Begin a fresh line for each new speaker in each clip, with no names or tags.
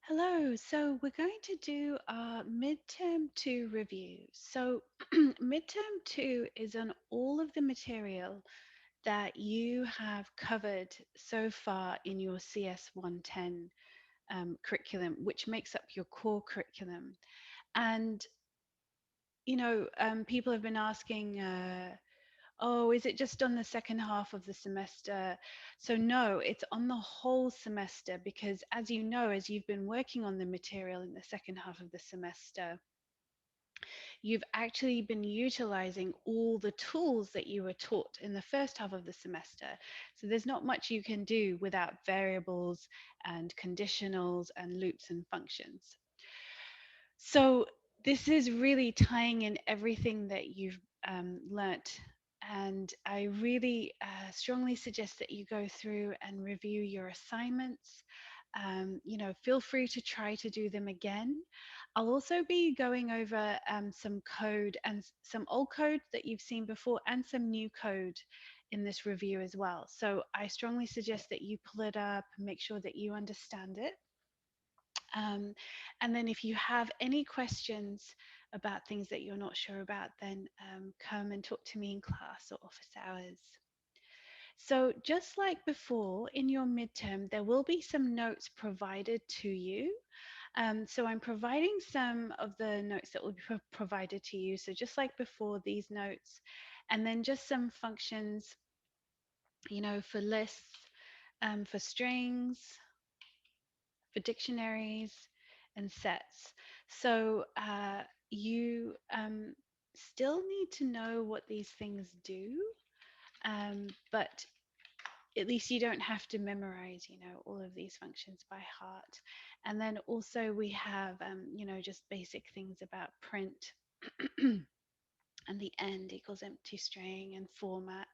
Hello, so we're going to do our midterm 2 review. So midterm 2 is on all of the material that you have covered so far in your CS 110 curriculum, which makes up your core curriculum. And, people have been asking, oh, is it just on the second half of the semester? So, no, it's on the whole semester because, as you know, as you've been working on the material in the second half of the semester, you've actually been utilizing all the tools that you were taught in the first half of the semester. So, there's not much you can do without variables and conditionals and loops and functions. So this is really tying in everything that you've learnt. And I really strongly suggest that you go through and review your assignments. Feel free to try to do them again. I'll also be going over some code and some old code that you've seen before and some new code in this review as well. So I strongly suggest that you pull it up and make sure that you understand it. Um, and then if you have any questions about things that you're not sure about, then come and talk to me in class or office hours. So just like before, in your midterm, there will be some notes provided to you. So I'm providing some of the notes that will be provided to you. So just like before, these notes, and then just some functions, for lists, for strings, for dictionaries and sets. So you still need to know what these things do, but at least you don't have to memorize, all of these functions by heart. And then also we have, just basic things about print and the end equals empty string and format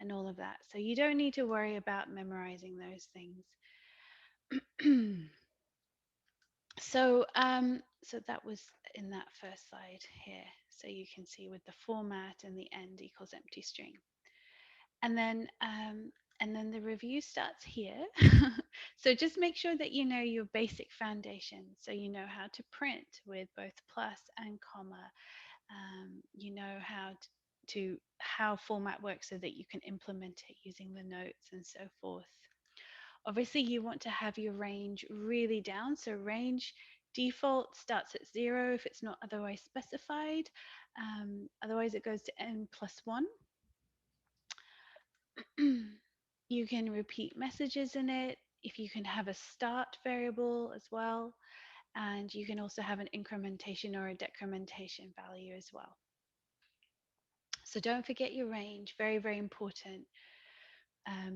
and all of that. So you don't need to worry about memorizing those things. So that was in that first slide here. So you can see with the format and the end equals empty string. And then the review starts here. So just make sure that you know your basic foundation. So you know how to print with both plus and comma. You know how format works so that you can implement it using the notes and so forth. Obviously, you want to have your range really down. So range default starts at 0 if it's not otherwise specified. Otherwise, it goes to n+1. You can repeat messages in it. If you can have a start variable as well. And you can also have an incrementation or a decrementation value as well. So don't forget your range, very, very important,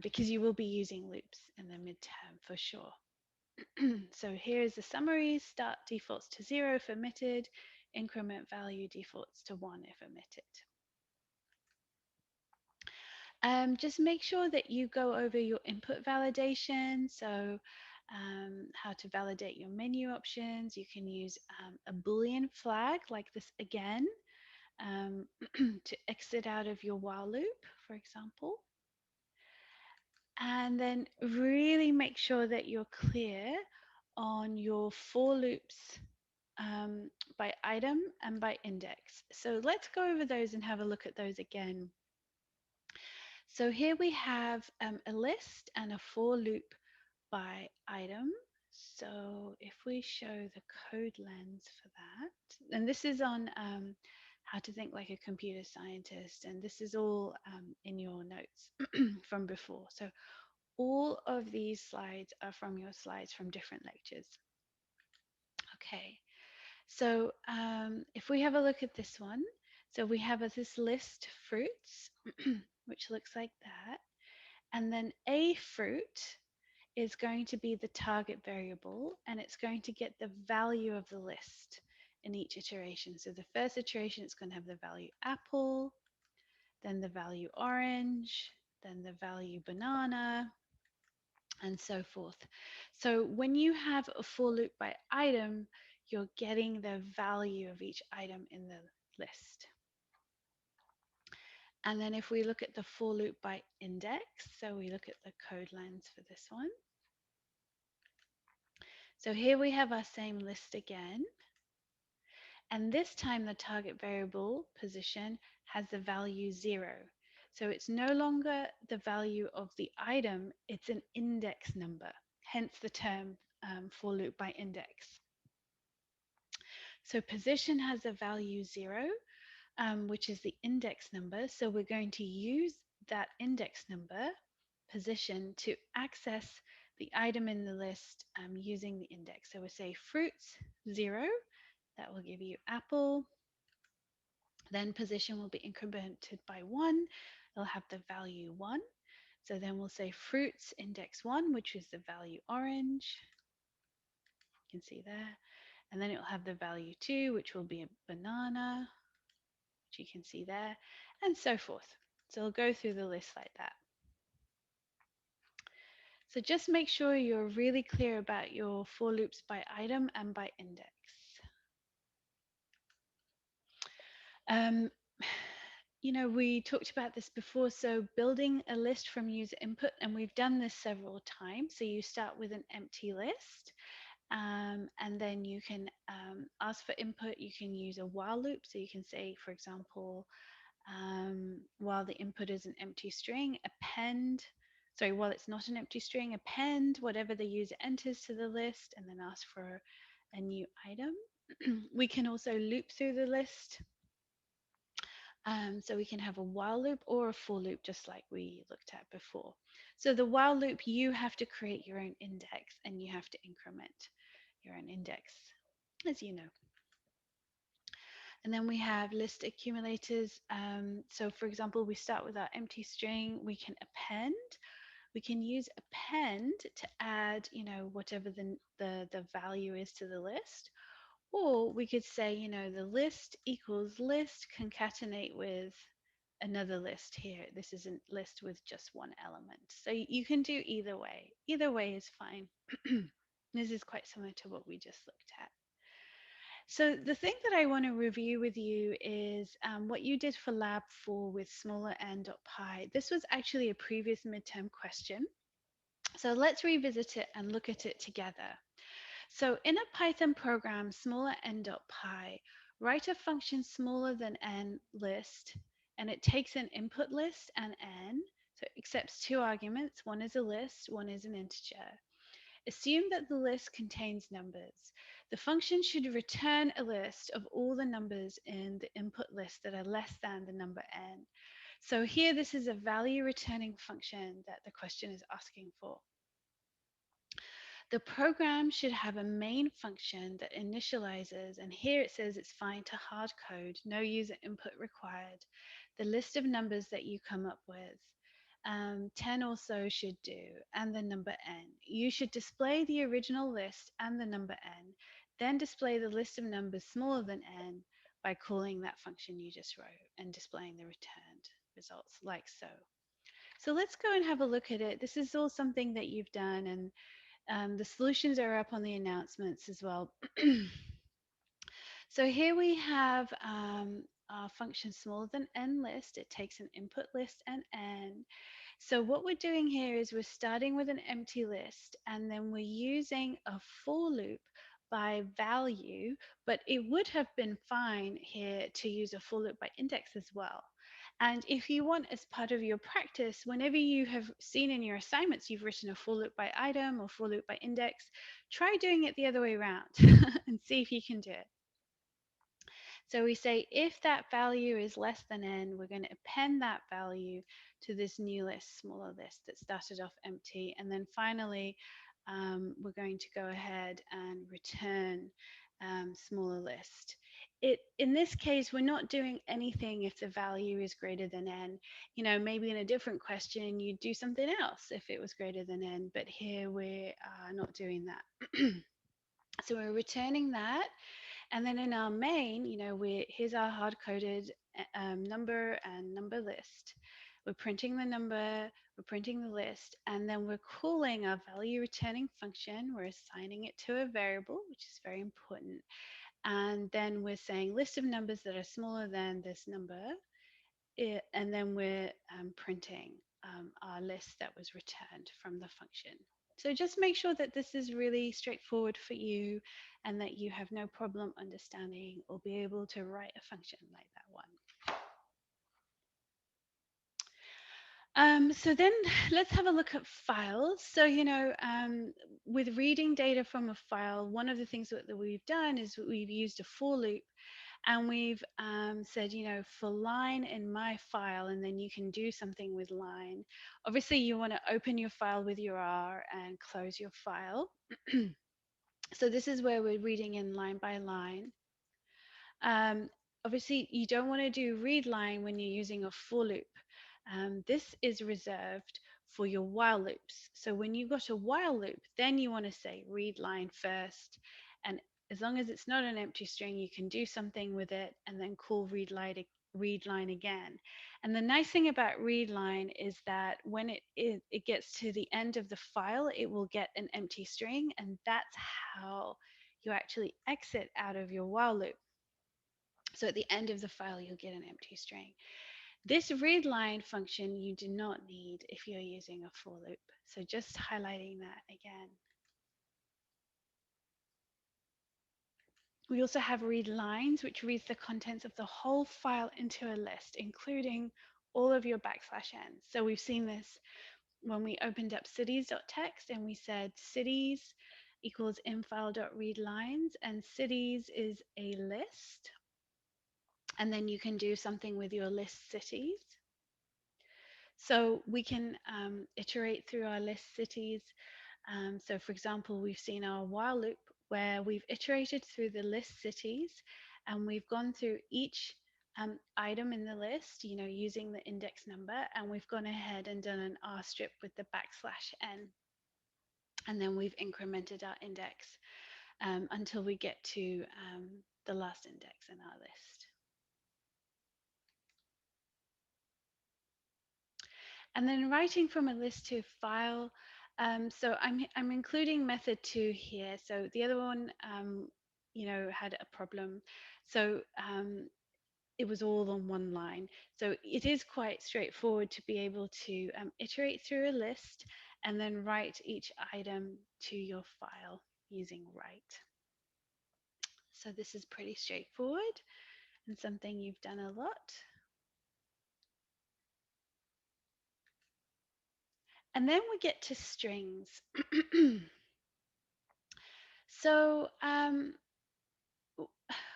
because you will be using loops in the midterm for sure. So here is the summary. Start defaults to 0 if omitted. Increment value defaults to 1 if omitted. Just make sure that you go over your input validation. So how to validate your menu options. You can use a Boolean flag like this again to exit out of your while loop, for example. And then really make sure that you're clear on your for loops by item and by index. So let's go over those and have a look at those again. So here we have a list and a for loop by item. So if we show the code lens for that, and this is on how to think like a computer scientist, and this is all in your notes from before. So all of these slides are from your slides from different lectures. Okay, so if we have a look at this one, so we have this list fruits, which looks like that. And then a fruit is going to be the target variable, and it's going to get the value of the list in each iteration. So the first iteration, it's going to have the value apple, then the value orange, then the value banana, and so forth. So when you have a for loop by item, you're getting the value of each item in the list. And then if we look at the for loop by index, so we look at the code lens for this one. So here we have our same list again. And this time the target variable position has the value 0. So it's no longer the value of the item, it's an index number, hence the term for loop by index. So position has a value 0, which is the index number. So we're going to use that index number, position, to access the item in the list using the index. So we say fruits 0, that will give you apple. Then position will be incremented by 1. It'll have the value 1. So then we'll say fruits index 1, which is the value orange. You can see there. And then it will have the value 2, which will be a banana, which you can see there, and so forth. So it'll go through the list like that. So just make sure you're really clear about your for loops by item and by index. We talked about this before, so building a list from user input, and we've done this several times. So you start with an empty list, and then you can ask for input. You can use a while loop. So you can say, for example, while the input is an empty string, while it's not an empty string, append whatever the user enters to the list, and then ask for a new item. We can also loop through the list. So we can have a while loop or a for loop, just like we looked at before. So the while loop, you have to create your own index and you have to increment your own index, as you know. And then we have list accumulators. So for example, we start with our empty string. We can append. We can use append to add, whatever the value is to the list. Or we could say, the list equals list concatenate with another list here. This is a list with just one element. So you can do either way. Either way is fine. This is quite similar to what we just looked at. So the thing that I want to review with you is what you did for lab 4 with smaller n.pi. This was actually a previous midterm question. So let's revisit it and look at it together. So in a Python program, smaller n.pi, write a function smaller than n list, and it takes an input list and n, so it accepts two arguments. One is a list, one is an integer. Assume that the list contains numbers. The function should return a list of all the numbers in the input list that are less than the number n. So here, this is a value returning function that the question is asking for. The program should have a main function that initializes, and here it says it's fine to hard code, no user input required, the list of numbers that you come up with. 10 also should do, and the number n. You should display the original list and the number n, then display the list of numbers smaller than n by calling that function you just wrote and displaying the returned results like so. So let's go and have a look at it. This is all something that you've done, and the solutions are up on the announcements as well. So here we have our function smaller than n list. It takes an input list and n. So what we're doing here is we're starting with an empty list, and then we're using a for loop by value, but it would have been fine here to use a for loop by index as well. And if you want, as part of your practice, whenever you have seen in your assignments you've written a for loop by item or for loop by index, try doing it the other way around and see if you can do it. So we say if that value is less than n, we're going to append that value to this new list, smaller list that started off empty. And then finally, we're going to go ahead and return smaller list. In this case, we're not doing anything if the value is greater than n. Maybe in a different question, you'd do something else if it was greater than n, but here we're not doing that. So we're returning that. And then in our main, here's our hard-coded number and number list. We're printing the number, we're printing the list, and then we're calling our value returning function. We're assigning it to a variable, which is very important. And then we're saying list of numbers that are smaller than this number. And then we're printing our list that was returned from the function. So just make sure that this is really straightforward for you and that you have no problem understanding or be able to write a function like that one. So then let's have a look at files. So, with reading data from a file, one of the things that we've done is we've used a for loop, and we've said, for line in my file, and then you can do something with line. Obviously, you want to open your file with your R and close your file. So this is where we're reading in line by line. Um, Obviously, you don't want to do read line when you're using a for loop. This is reserved for your while loops. So when you've got a while loop, then you want to say read line first. And as long as it's not an empty string, you can do something with it and then call read line again. And the nice thing about read line is that when it gets to the end of the file, it will get an empty string, and that's how you actually exit out of your while loop. So at the end of the file, you'll get an empty string. This readline function you do not need if you're using a for loop. So just highlighting that again. We also have read lines, which reads the contents of the whole file into a list, including all of your \n. So we've seen this when we opened up cities.txt and we said cities equals infile.readlines, and cities is a list. And then you can do something with your list cities. So we can iterate through our list cities. So for example, we've seen our while loop where we've iterated through the list cities, and we've gone through each item in the list, using the index number, and we've gone ahead and done an R strip with the \n. And then we've incremented our index until we get to the last index in our list. And then writing from a list to file. So I'm including method 2 here. So the other one, had a problem. So it was all on one line. So it is quite straightforward to be able to iterate through a list and then write each item to your file using write. So this is pretty straightforward and something you've done a lot. And then we get to strings. So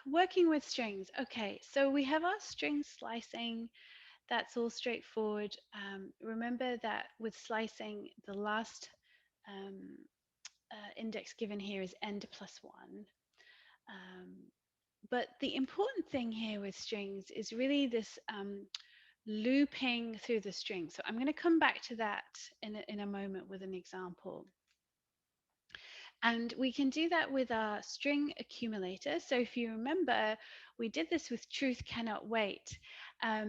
working with strings. Okay, so we have our string slicing. That's all straightforward. Remember that with slicing, the last index given here is end plus 1. But the important thing here with strings is really this looping through the string. So I'm going to come back to that in a moment with an example. And we can do that with our string accumulator. So if you remember, we did this with truth cannot wait.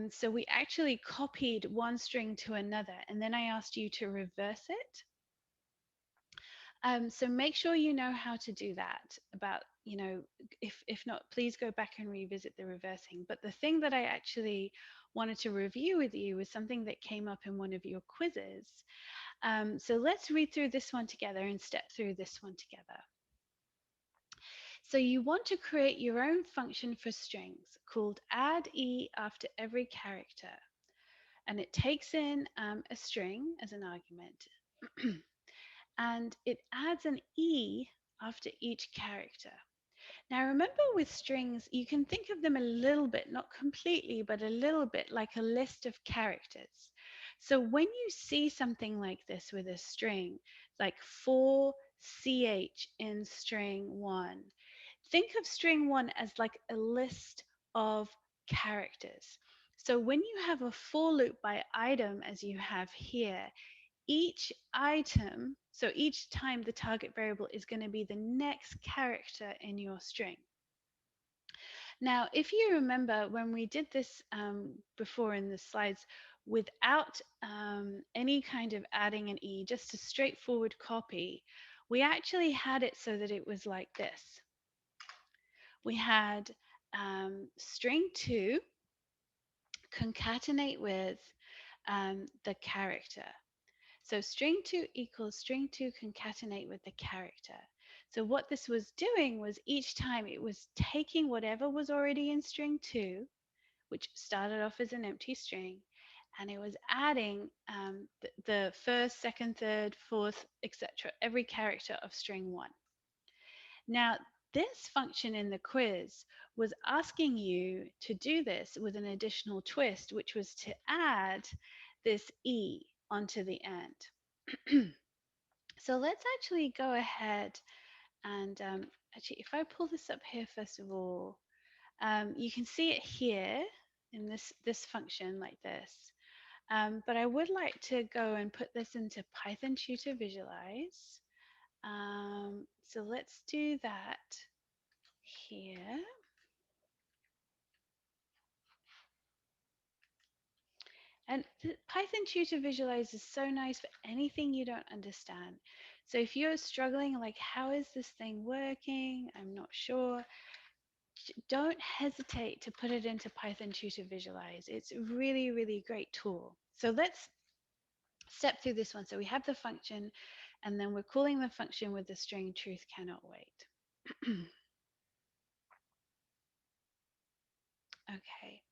So we actually copied one string to another, and then I asked you to reverse it. So make sure you know how to do that. If not, please go back and revisit the reversing. But the thing that I actually wanted to review with you was something that came up in one of your quizzes. So let's read through this one together and step through this one together. So you want to create your own function for strings called add e after every character. And it takes in a string as an argument. And it adds an e after each character. Now remember, with strings, you can think of them a little bit, not completely, but a little bit like a list of characters. So when you see something like this with a string, like for ch in string 1, think of string 1 as like a list of characters. So when you have a for loop by item, as you have here, each item, so each time the target variable is going to be the next character in your string. Now, if you remember when we did this before in the slides, without any kind of adding an E, just a straightforward copy, we actually had it so that it was like this. We had string 2 concatenate with the character. So string 2 equals string 2 concatenate with the character. So what this was doing was each time it was taking whatever was already in string 2, which started off as an empty string, and it was adding the first, second, third, fourth, etc., every character of string 1. Now, this function in the quiz was asking you to do this with an additional twist, which was to add this E onto the end. So let's actually go ahead and actually, if I pull this up here, first of all, you can see it here in this function like this. But I would like to go and put this into Python Tutor Visualize. So let's do that here. And Python Tutor Visualize is so nice for anything you don't understand. So if you're struggling, like, how is this thing working? I'm not sure. Don't hesitate to put it into Python Tutor Visualize. It's a really, really great tool. So let's step through this one. So we have the function, and then we're calling the function with the string truth cannot wait. Okay.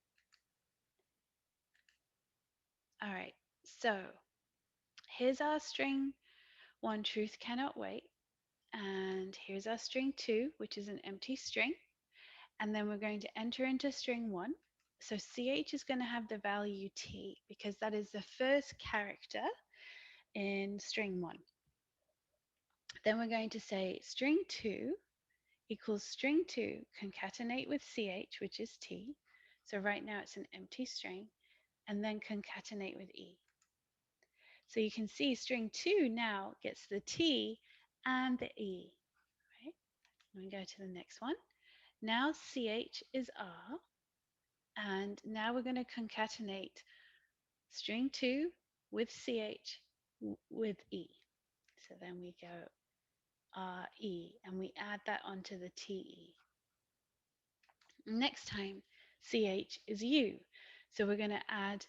All right. So here's our string 1, truth cannot wait. And here's our string 2, which is an empty string. And then we're going to enter into string 1. So ch is going to have the value t because that is the first character in string 1. Then we're going to say string 2 equals string 2 concatenate with ch, which is t. So right now it's an empty string, and then concatenate with e. So you can see string 2 now gets the t and the e. Right? Let me go to the next one. Now ch is r, and now we're going to concatenate string 2 with ch with e. So then we go re, and we add that onto the te. Next time, ch is u. So we're going to add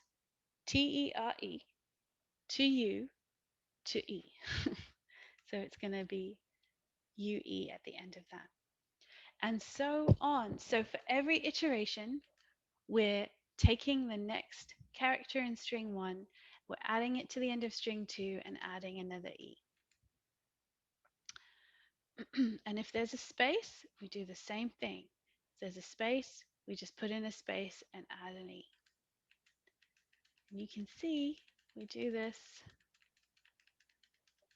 TERE to u to e. So it's going to be UE at the end of that. And so on. So for every iteration, we're taking the next character in string 1, we're adding it to the end of string 2 and adding another E. And if there's a space, we do the same thing. If there's a space, we just put in a space and add an E. And you can see we do this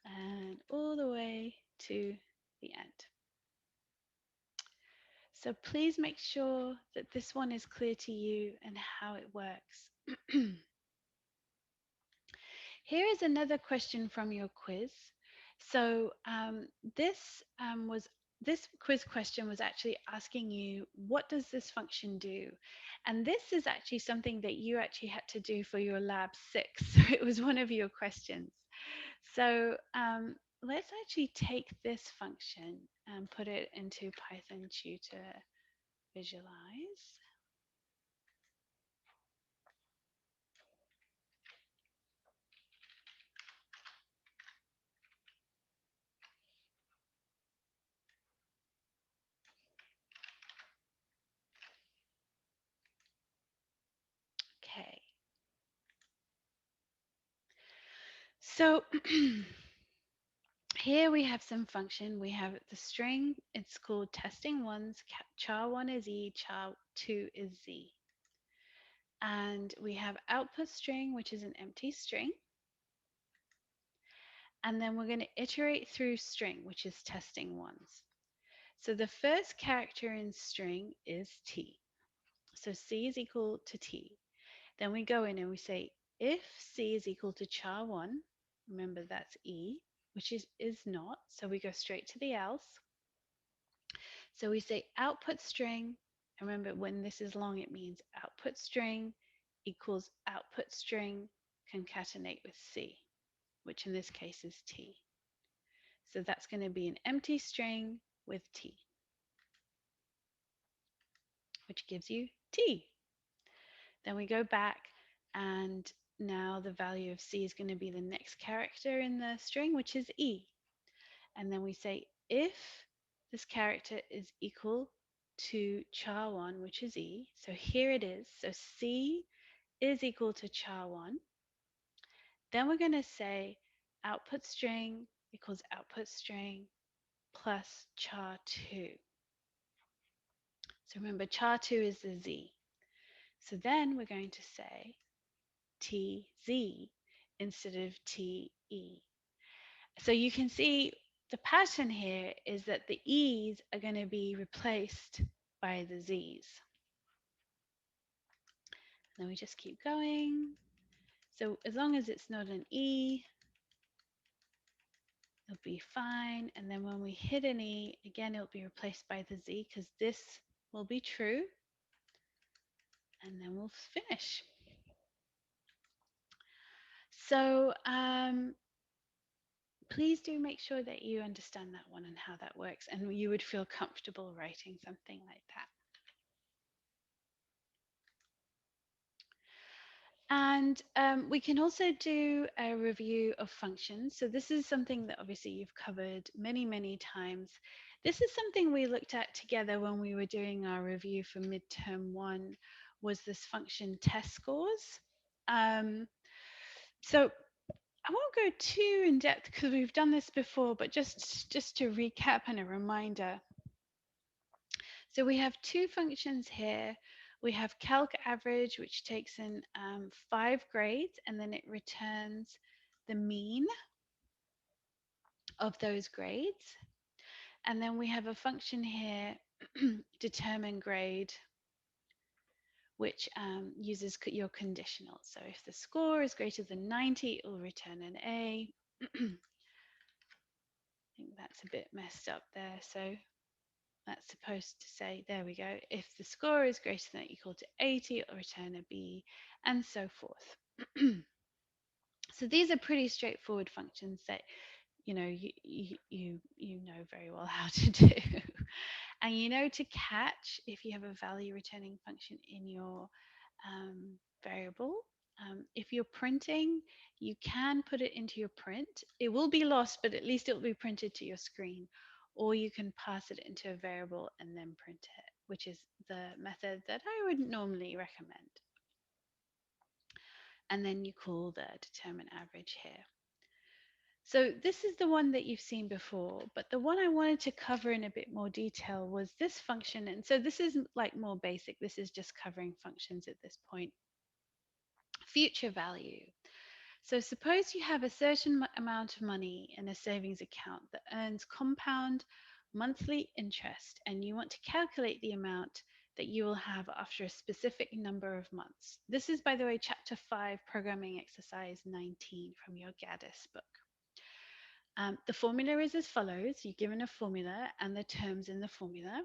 and all the way to the end. So please make sure that this one is clear to you and how it works. Here is another question from your quiz. So this quiz question was actually asking you, what does this function do? And this is actually something that you actually had to do for your lab 6. So it was one of your questions. So let's actually take this function and put it into Python Tutor Visualize. Okay. So here we have some function. We have the string. It's called testing1's. Char1 is E, char2 is Z. And we have output string, which is an empty string. And then we're going to iterate through string, which is testing1's. So the first character in string is T. So C is equal to T. Then we go in and we say, if C is equal to char1, remember that's E, which is not, so we go straight to the else. So we say output string, and remember when this is long, it means output string equals output string concatenate with C, which in this case is T. So that's going to be an empty string with T, which gives you T. Then we go back and now the value of C is going to be the next character in the string, which is E. And then we say if this character is equal to char1, which is E. So here it is. So C is equal to char1. Then we're going to say output string equals output string plus char2. So remember, char2 is the Z. So then we're going to say TZ instead of TE. So you can see the pattern here is that the E's are going to be replaced by the Z's. And then we just keep going. So as long as it's not an E, it'll be fine. And then when we hit an E, again, it'll be replaced by the Z because this will be true. And then we'll finish. So please do make sure that you understand that one and how that works, and you would feel comfortable writing something like that. And we can also do a review of functions. So this is something that obviously you've covered many, many times. This is something we looked at together when we were doing our review for midterm 1, was this function test scores. So I won't go too in depth because we've done this before, but just to recap and a reminder. So we have two functions here. We have calc average, which takes in 5 grades, and then it returns the mean of those grades. And then we have a function here, determine grade, which uses your conditional. So if the score is greater than 90, it will return an A. I think that's a bit messed up there. So that's supposed to say, there we go, if the score is greater than or equal to 80, it'll return a B, and so forth. So these are pretty straightforward functions that you know very well how to do. And you know to catch if you have a value returning function in your variable. If you're printing, you can put it into your print. It will be lost, but at least it will be printed to your screen. Or you can pass it into a variable and then print it, which is the method that I would normally recommend. And then you call the determine average here. So this is the one that you've seen before, but the one I wanted to cover in a bit more detail was this function. And so this is like more basic. This is just covering functions at this point. Future value. So suppose you have a certain amount of money in a savings account that earns compound monthly interest, and you want to calculate the amount that you will have after a specific number of months. This is, by the way, chapter 5, programming exercise 19 from your Gaddis book. The formula is as follows. You're given a formula and the terms in the formula.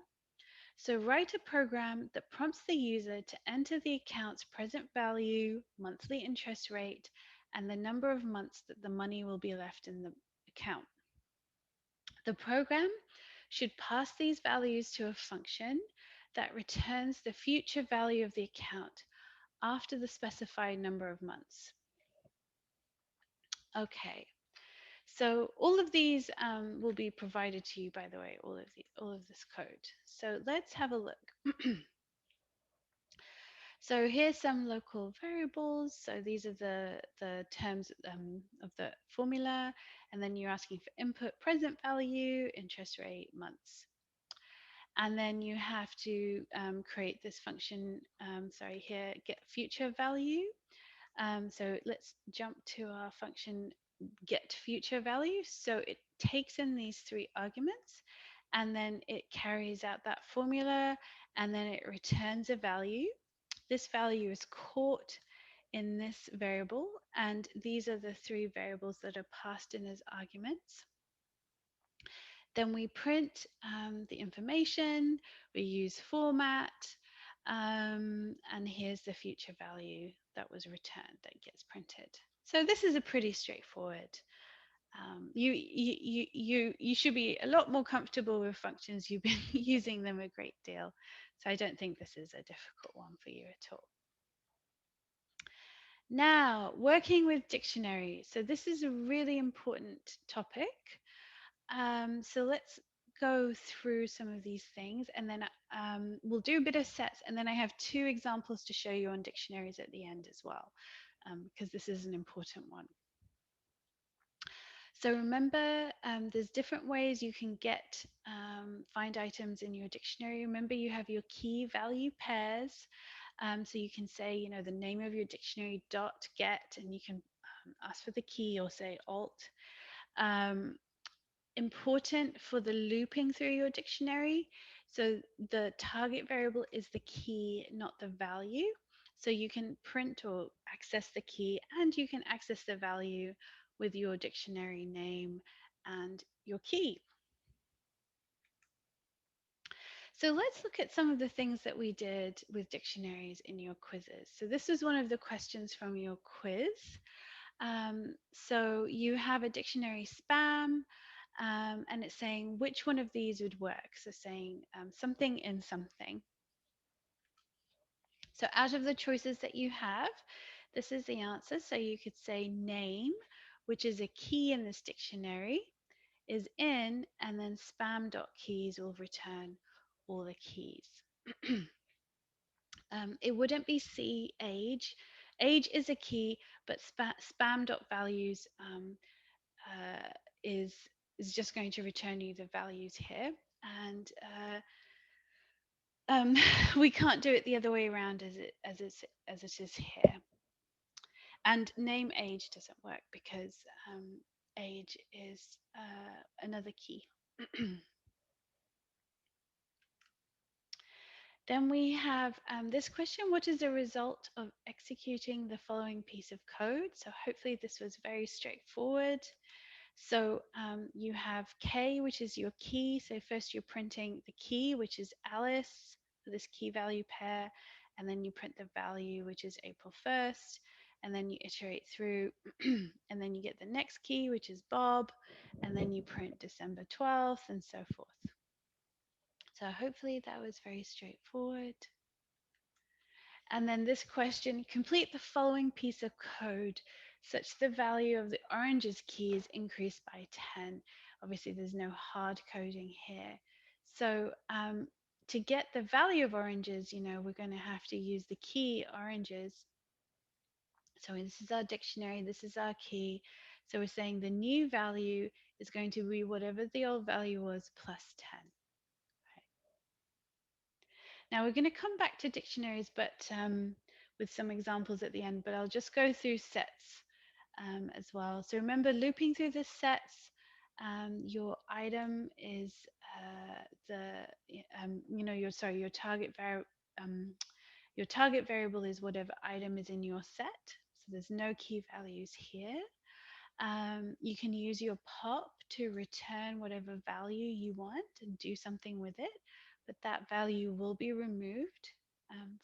So write a program that prompts the user to enter the account's present value, monthly interest rate, and the number of months that the money will be left in the account. The program should pass these values to a function that returns the future value of the account after the specified number of months. Okay, so all of these will be provided to you, by the way, all of this code. So let's have a look. So here's some local variables. So these are the terms of the formula. And then you're asking for input present value, interest rate, months. And then you have to create this function, sorry, here, get future value. So let's jump to our function get future value. So it takes in these 3 arguments, and then it carries out that formula, and then it returns a value. This value is caught in this variable, and these are the 3 variables that are passed in as arguments. Then we print the information, we use format, and here's the future value that was returned that gets printed. So this is a pretty straightforward. You should be a lot more comfortable with functions. You've been using them a great deal. So I don't think this is a difficult one for you at all. Now, working with dictionaries. So this is a really important topic. So let's go through some of these things, and then we'll do a bit of sets, and then I have two examples to show you on dictionaries at the end as well, because this is an important one. So remember, there's different ways you can get find items in your dictionary. Remember, you have your key value pairs. So you can say, the name of your dictionary dot get, and you can ask for the key or say alt. Um, Important for the looping through your dictionary. So the target variable is the key, not the value. So you can print or access the key, and you can access the value with your dictionary name and your key. So let's look at some of the things that we did with dictionaries in your quizzes. So this is one of the questions from your quiz. So you have a dictionary spam, and it's saying which one of these would work. So saying something in something. So out of the choices that you have, this is the answer. So you could say name, which is a key in this dictionary, is in, and then spam.keys will return all the keys. It wouldn't be C, age. Age is a key, but spam.values uh, is just going to return you the values here, and we can't do it the other way around as it is here. And name age doesn't work because age is another key. Then we have this question: what is the result of executing the following piece of code? So hopefully this was very straightforward. So you have K, which is your key. So first you're printing the key, which is Alice, for this key value pair, and then you print the value, which is April 1st, and then you iterate through, and then you get the next key, which is Bob, and then you print December 12th, and so forth. So hopefully that was very straightforward. And then this question: complete the following piece of code such the value of the oranges key is increased by 10. Obviously, there's no hard coding here. So to get the value of oranges, we're going to have to use the key oranges. So this is our dictionary, this is our key. So we're saying the new value is going to be whatever the old value was plus 10. Now we're going to come back to dictionaries, but with some examples at the end, but I'll just go through sets as well. So remember, looping through the sets, your item is your target variable is whatever item is in your set. So there's no key values here. You can use your pop to return whatever value you want and do something with it, but that value will be removed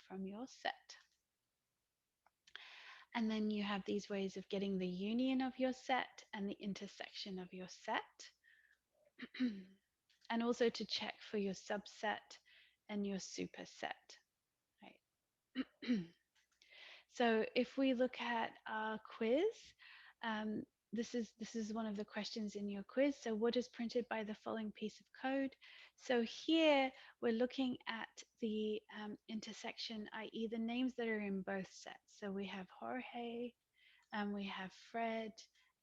from your set. And then you have these ways of getting the union of your set and the intersection of your set. And also to check for your subset and your superset. Right? So if we look at our quiz, um, this is one of the questions in your quiz. So what is printed by the following piece of code? So here we're looking at the intersection, i.e. the names that are in both sets. So we have Jorge, and we have Fred,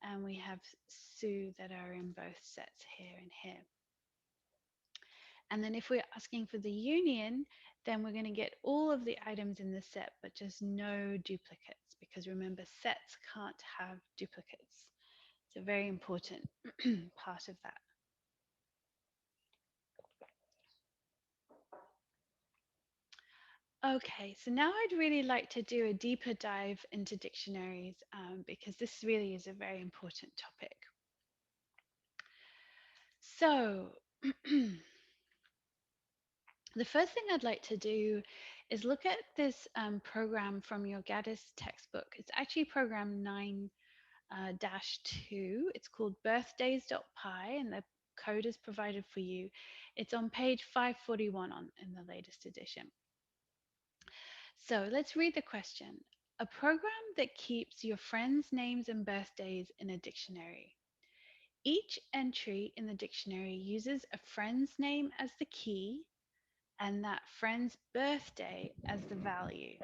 and we have Sue that are in both sets here and here. And then if we're asking for the union, then we're going to get all of the items in the set, but just no duplicates, because remember, sets can't have duplicates. It's a very important part of that. Okay, so now I'd really like to do a deeper dive into dictionaries because this really is a very important topic. So the first thing I'd like to do is look at this program from your Gaddis textbook. It's actually program 9-2. It's called birthdays.py, and the code is provided for you. It's on page 541 in the latest edition. So let's read the question. A program that keeps your friends' names and birthdays in a dictionary. Each entry in the dictionary uses a friend's name as the key and that friend's birthday as the value.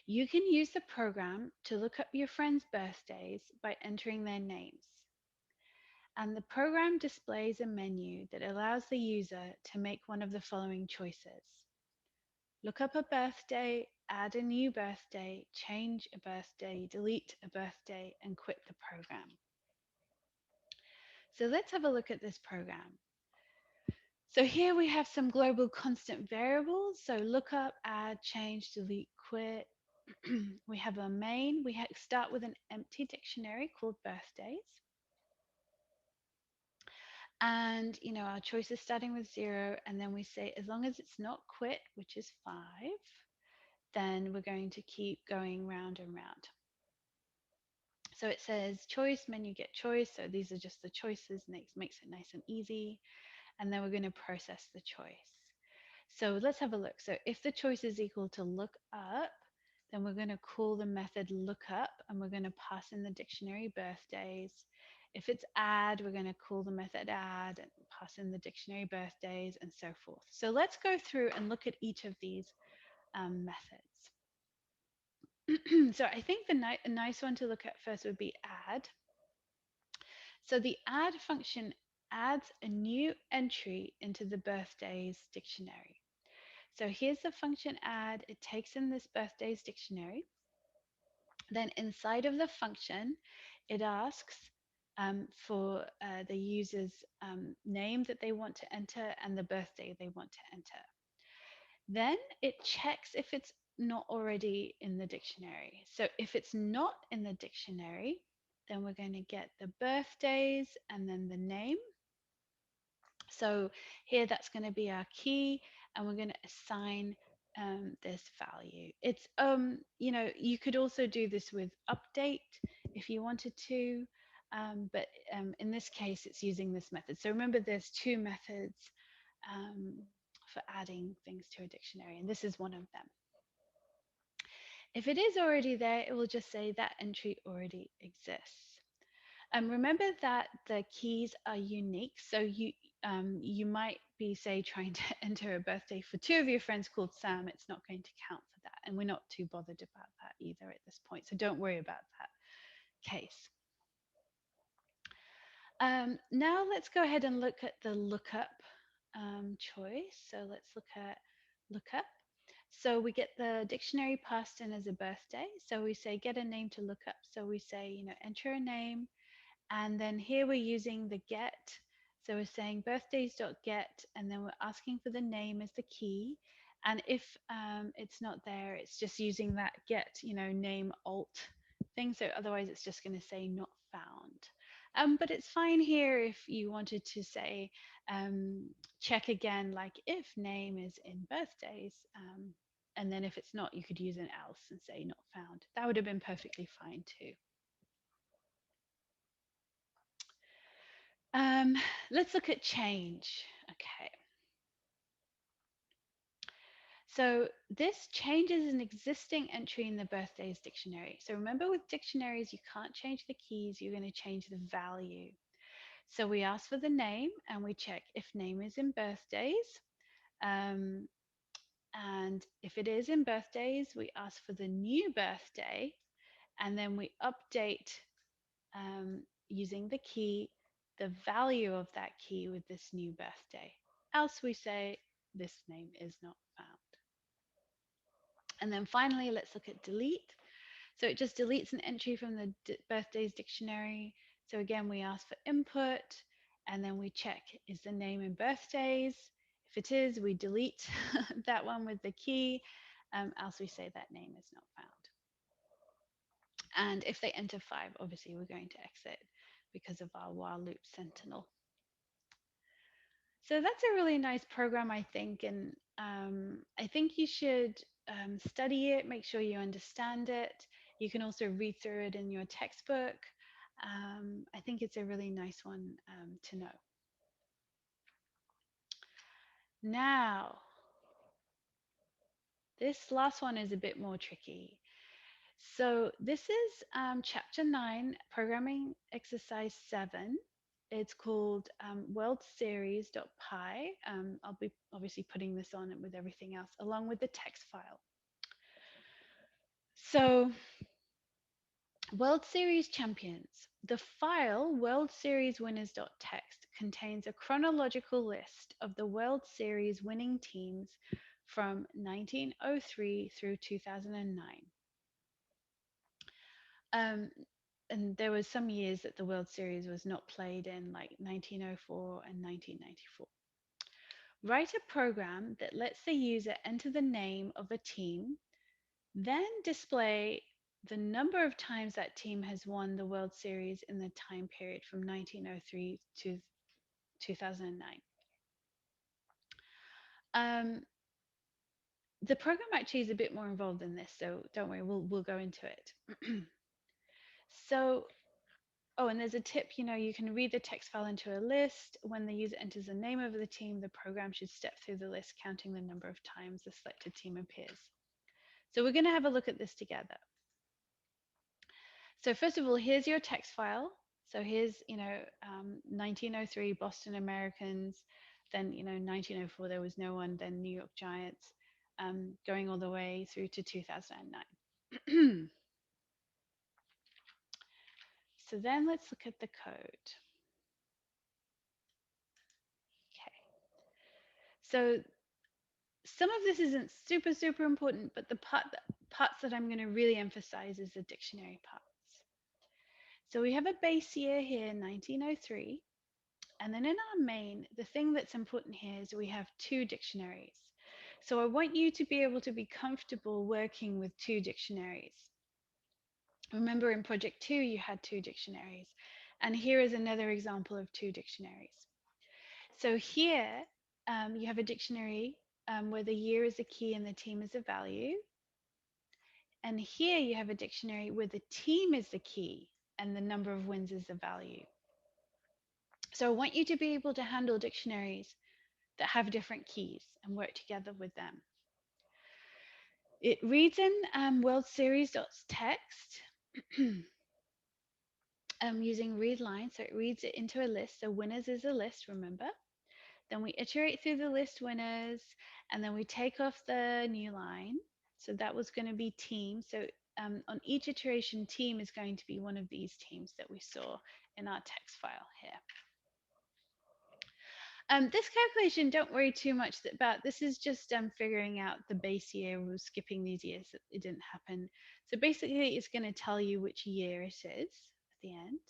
You can use the program to look up your friends' birthdays by entering their names. And the program displays a menu that allows the user to make one of the following choices. Look up a birthday, add a new birthday, change a birthday, delete a birthday, and quit the program. So let's have a look at this program. So here we have some global constant variables. So lookup, add, change, delete, quit. We have a main. We start with an empty dictionary called birthdays. And our choice is starting with 0. And then we say, as long as it's not quit, which is 5, then we're going to keep going round and round. So it says choice, menu, get choice. So these are just the choices, makes it nice and easy. And then we're going to process the choice. So let's have a look. So if the choice is equal to look up, then we're going to call the method lookup and we're going to pass in the dictionary birthdays. If it's add, we're going to call the method add and pass in the dictionary birthdays and so forth. So let's go through and look at each of these methods. So I think a nice one to look at first would be add. So the add function adds a new entry into the birthdays dictionary. So here's the function add. It takes in this birthdays dictionary. Then inside of the function, it asks for the user's name that they want to enter and the birthday they want to enter. Then it checks if it's not already in the dictionary. So if it's not in the dictionary, then we're going to get the birthdays and then the name. So here that's going to be our key and we're going to assign this value. It's, you could also do this with update if you wanted to, but in this case, it's using this method. So remember there's two methods for adding things to a dictionary, and this is one of them. If it is already there, it will just say that entry already exists. Remember that the keys are unique. So you might be, say, trying to enter a birthday for two of your friends called Sam. It's not going to count for that. And we're not too bothered about that either at this point. So don't worry about that case. Now let's go ahead and look at the lookup choice. So let's look at lookup. So we get the dictionary passed in as a birthday. So we say get a name to look up. So we say, enter a name. And then here we're using the get. So we're saying birthdays.get, and then we're asking for the name as the key. And if it's not there, it's just using that get, name alt thing. So otherwise it's just going to say not found. But it's fine here if you wanted to say, check again, like if name is in birthdays. And then if it's not, you could use an else and say not found. That would have been perfectly fine too. Um, let's look at change. Okay. So this changes an existing entry in the birthdays dictionary. So remember with dictionaries, you can't change the keys, you're going to change the value. So we ask for the name and we check if name is in birthdays. Um, and if it is in birthdays, we ask for the new birthday and then we update using the key, the value of that key with this new birthday. Else we say this name is not found. And then finally, let's look at delete. So it just deletes an entry from the birthdays dictionary. So again, we ask for input and then we check, is the name in birthdays? If it is, we delete that one with the key, else we say that name is not found. And if they enter 5, obviously we're going to exit because of our while loop sentinel. So that's a really nice program, I think, and I think you should study it, make sure you understand it. You can also read through it in your textbook. I think it's a really nice one to know. Now, This last one is a bit more tricky. So this is chapter 9, programming exercise 7. It's called world series.py. I'll be obviously putting this on it with everything else along with the text file. So World Series champions. The file World Series winners.txt contains a chronological list of the World Series winning teams from 1903 through 2009. Um, and there was some years that the World Series was not played in, like 1904 and 1994. Write a program that lets the user enter the name of a team, then display the number of times that team has won the World Series in the time period from 1903 to 2009. Um, the program actually is a bit more involved than this, so don't worry, we'll go into it. So, oh, and there's a tip, you can read the text file into a list. When the user enters the name of the team, the program should step through the list, counting the number of times the selected team appears. So we're going to have a look at this together. So first of all, here's your text file. So here's, 1903 Boston Americans, then, 1904 there was no one, then New York Giants, going all the way through to 2009. So then let's look at the code. Okay. So some of this isn't super, super important, but the parts that I'm going to really emphasize is the dictionary parts. So we have a base year here, 1903. And then in our main, the thing that's important here is we have two dictionaries. So I want you to be able to be comfortable working with two dictionaries. Remember in project 2, you had two dictionaries. And here is another example of two dictionaries. So here you have a dictionary where the year is a key and the team is a value. And here you have a dictionary where the team is the key and the number of wins is the value. So I want you to be able to handle dictionaries that have different keys and work together with them. It reads in World Series.txt using Readlines. So it reads it into a list. So winners is a list, remember? Then we iterate through the list winners, and then we take off the new line. So that was going to be team. So on each iteration, team is going to be one of these teams that we saw in our text file here. This calculation, don't worry too much about. This is just figuring out the base year. We're skipping these years that it didn't happen. So basically, it's going to tell you which year it is at the end.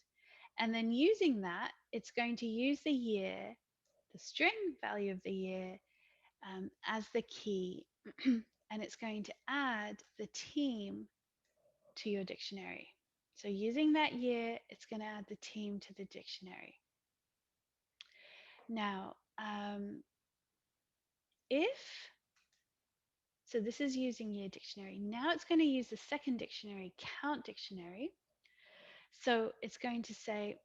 And then using that, it's going to use the year, the string value of the year, as the key. And it's going to add the team to your dictionary. So using that year, it's going to add the team to the dictionary. Now, so this is using year dictionary. Now it's going to use the second dictionary, count dictionary. So it's going to say,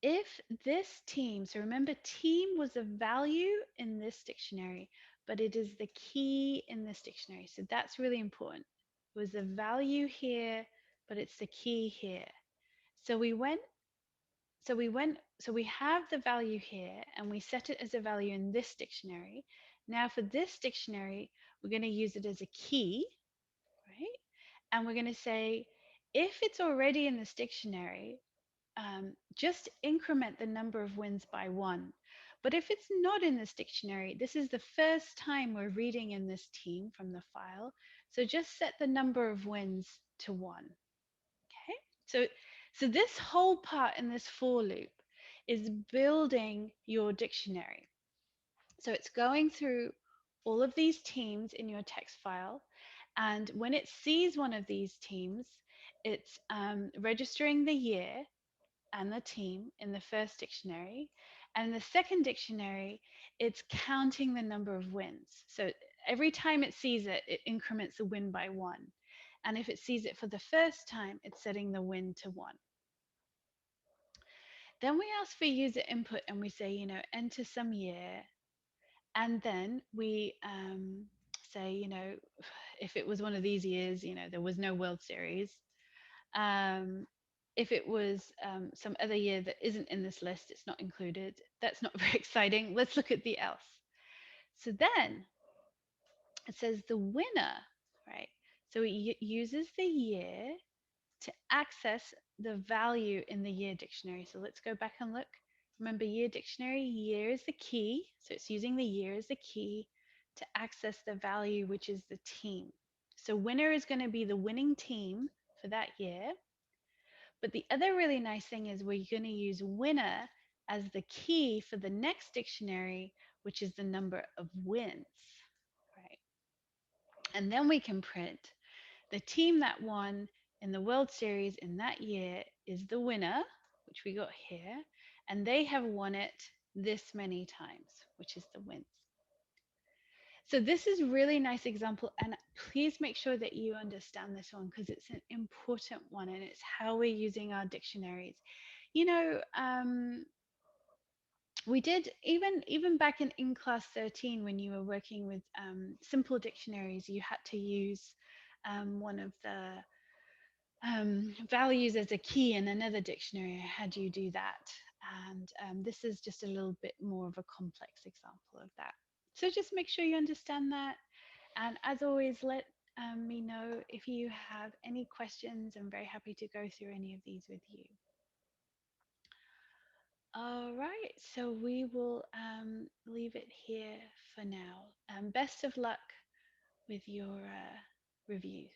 if this team, so remember team was a value in this dictionary, but it is the key in this dictionary. So that's really important. It was a value here, but it's the key here. So we have the value here and we set it as a value in this dictionary. Now for this dictionary, we're going to use it as a key, right? And we're going to say, if it's already in this dictionary, just increment the number of wins by 1. But if it's not in this dictionary, this is the first time we're reading in this team from the file. So just set the number of wins to 1. Okay, so this whole part in this for loop is building your dictionary. So it's going through all of these teams in your text file, and when it sees one of these teams, it's registering the year and the team in the first dictionary, and in the second dictionary, it's counting the number of wins. So every time it sees it, it increments the win by 1. And if it sees it for the first time, it's setting the win to 1. Then we ask for user input and we say, enter some year. And then we say, if it was one of these years, there was no World Series. Um, if it was some other year that isn't in this list, it's not included. That's not very exciting. Let's look at the else. So then it says the winner, right? So it uses the year to access the value in the year dictionary. So let's go back and look. Remember, year dictionary, year is the key. So it's using the year as the key to access the value, which is the team. So winner is going to be the winning team for that year. But the other really nice thing is we're going to use winner as the key for the next dictionary, which is the number of wins, right? And then we can print the team that won in the World Series in that year is the winner, which we got here, and they have won it this many times, which is the wins. So this is really nice example, and please make sure that you understand this one because it's an important one and it's how we're using our dictionaries. You know, we did even back in class 13 when you were working with simple dictionaries, you had to use one of the values as a key in another dictionary. I had you do that, and this is just a little bit more of a complex example of that. So just make sure you understand that. And as always, let me know if you have any questions. I'm very happy to go through any of these with you. All right, so we will leave it here for now. Best of luck with your review.